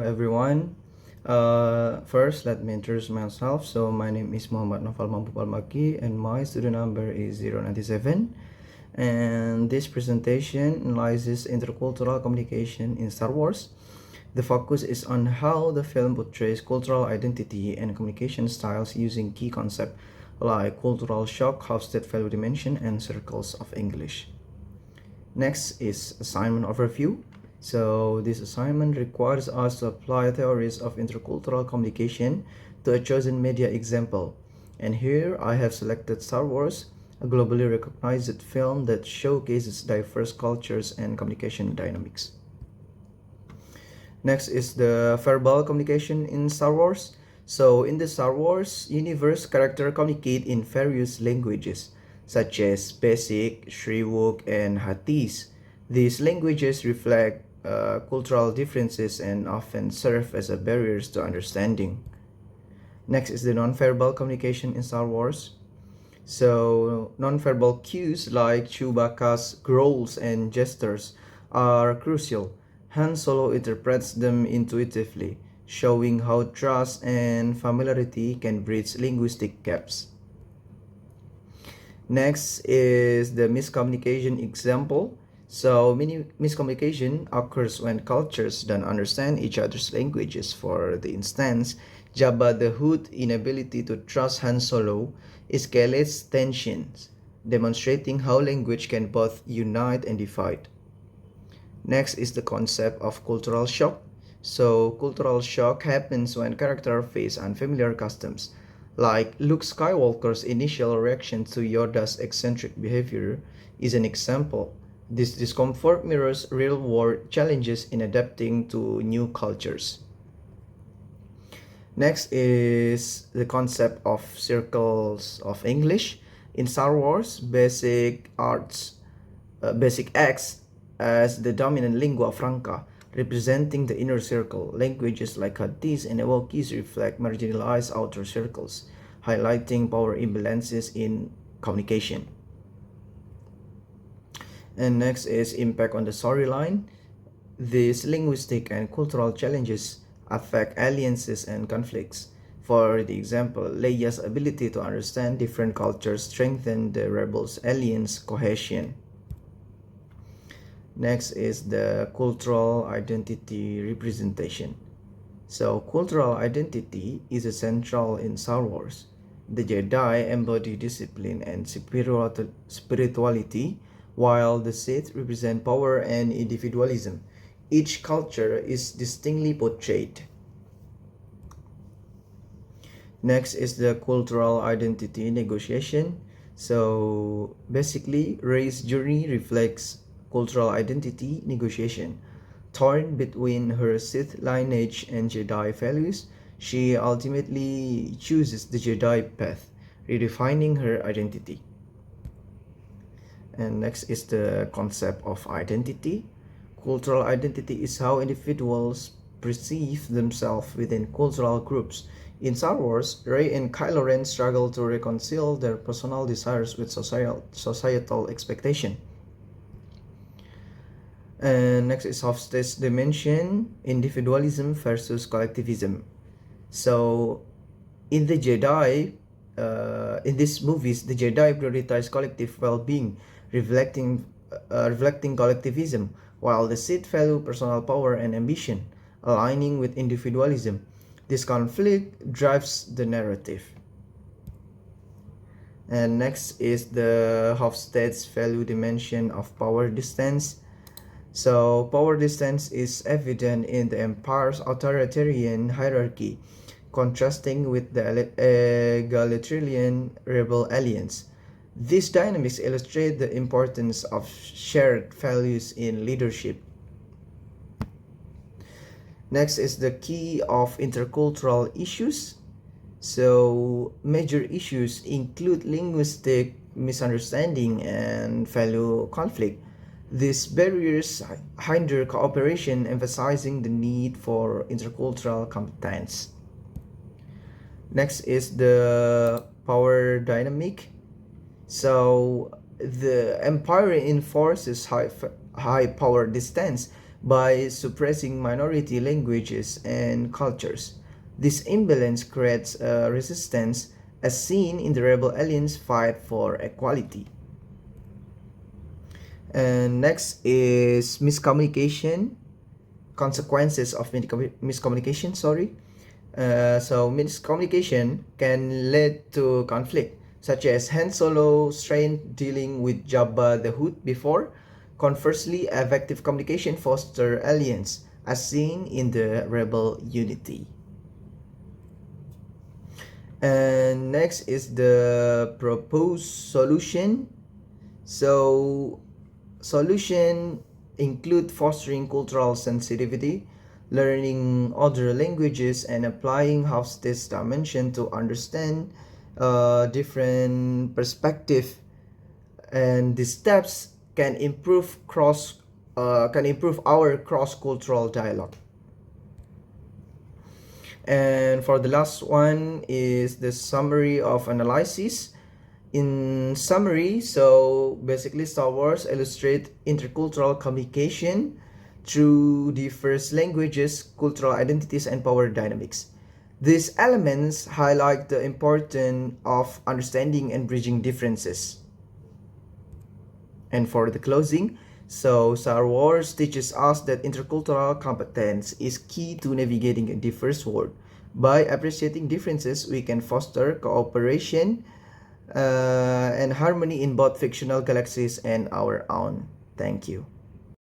everyone. First, let me introduce myself. So, my name is Muhammad Nauval Maki, and my student number is 097. And this presentation analyzes intercultural communication in Star Wars. The focus is on how the film portrays cultural identity and communication styles using key concepts like cultural shock, Hofstede value dimension, and circles of English. Next is assignment overview. So this assignment requires us to apply theories of intercultural communication to a chosen media example. And here I have selected Star Wars, a globally recognized film that showcases diverse cultures and communication dynamics. Next is the verbal communication in Star Wars. So in the Star Wars universe, characters communicate in various languages, such as Basic, Shriwook, and Huttese. These languages reflect cultural differences and often serve as barriers to understanding. Next is the nonverbal communication in Star Wars. So nonverbal cues like Chewbacca's growls and gestures are crucial. Han Solo interprets them intuitively, showing how trust and familiarity can bridge linguistic gaps. Next is the miscommunication example. So miscommunication occurs when cultures don't understand each other's languages. For the instance, Jabba the Hutt's inability to trust Han Solo escalates tensions, demonstrating how language can both unite and divide. Next is the concept of cultural shock. So cultural shock happens when characters face unfamiliar customs, like Luke Skywalker's initial reaction to Yoda's eccentric behavior is an example. This discomfort mirrors real-world challenges in adapting to new cultures. Next is the concept of circles of English. In Star Wars, basic acts as the dominant lingua franca, representing the inner circle. Languages like Huttese and Wookiees reflect marginalized outer circles, highlighting power imbalances in communication. And next is impact on the storyline. These linguistic and cultural challenges affect alliances and conflicts. For the example, Leia's ability to understand different cultures strengthened the rebels' alliance cohesion. Next is the cultural identity representation. So cultural identity is essential in Star Wars. The Jedi embody discipline and spirituality, while the Sith represent power and individualism. Each culture is distinctly portrayed. Next is the cultural identity negotiation. So basically, Rey's journey reflects cultural identity negotiation. Torn between her Sith lineage and Jedi values, she ultimately chooses the Jedi path, redefining her identity. And next is the concept of identity. Cultural identity is how individuals perceive themselves within cultural groups. In Star Wars, Rey and Kylo Ren struggle to reconcile their personal desires with societal expectation. And next is Hofstede's dimension, individualism versus collectivism. So in the Jedi, in these movies, the Jedi prioritize collective well-being, reflecting collectivism, while the Sith value personal power and ambition, aligning with individualism. This conflict drives the narrative. And next is the Hofstede's value dimension of power distance. So power distance is evident in the Empire's authoritarian hierarchy, contrasting with the egalitarian rebel alliance. These dynamics illustrate the importance of shared values in leadership. Next is the key of intercultural issues. So major issues include linguistic misunderstanding and value conflict. These barriers hinder cooperation, emphasizing the need for intercultural competence. Next is the power dynamic. So the empire enforces high power distance, by suppressing minority languages and cultures. This imbalance creates a resistance as seen in the rebel aliens' fight for equality. And next is miscommunication, consequences of miscommunication, sorry. So miscommunication can lead to conflict, such as Han Solo strained dealing with Jabba the Hutt before. Conversely, effective communication fosters alliance, as seen in the Rebel Unity. And next is the proposed solution. So solution include fostering cultural sensitivity, learning other languages, and applying Hofstede's dimension to understand different perspective. And these steps can improve our cross-cultural dialogue. And for the last one is the summary of analysis. In summary, so basically Star Wars illustrate intercultural communication through diverse languages, cultural identities, and power dynamics. These elements highlight the importance of understanding and bridging differences. And for the closing, so Star Wars teaches us that intercultural competence is key to navigating a diverse world. By appreciating differences, we can foster cooperation and harmony in both fictional galaxies and our own. Thank you.